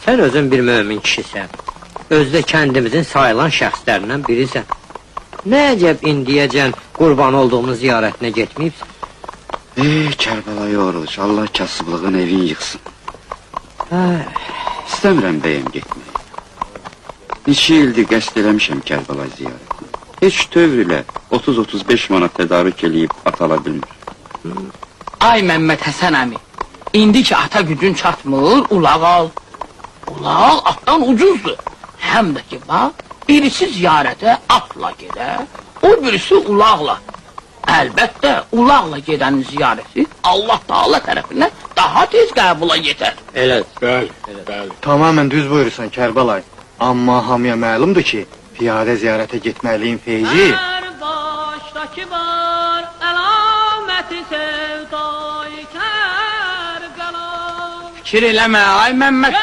Sən özün bir mömin kişisən. Özdə kəndimizin sayılan şəxslərindən birisən. Nə əcəb indiyəcən qurban olduğumuz ziyarətinə getməyibsən? Kərbalay Oruc, Allah kasıblığın evin yıxsın. İstəmirəm bəyəm getməyi. Neçə ildir qəsd eləmişəm Kərbalay ziyarətinə. Heç tövr ilə 30-35 manat tədarük eləyib atala bilmir. Ay Məmməd Həsən əmi, indi ki ata gücün çatmır, ulaq al. Ulaq atdan ucuzdur. Həm də ki bax, birisi ziyarətə atla gedə, o birisi ulaqla. Əlbəttə, ulaqla gedənin ziyarəti Allah Taala tərəfindən daha tez qəbula yetər. Elədir. Bəli. Tamamən düz buyurursan Kərbalay. Amma hamıya məlumdur ki, piyadə ziyarətə getməliyin feyzi... Hər başdakı var, əlaməti sevdayı Kərbəla. Fikir eləmə, ay Məmməd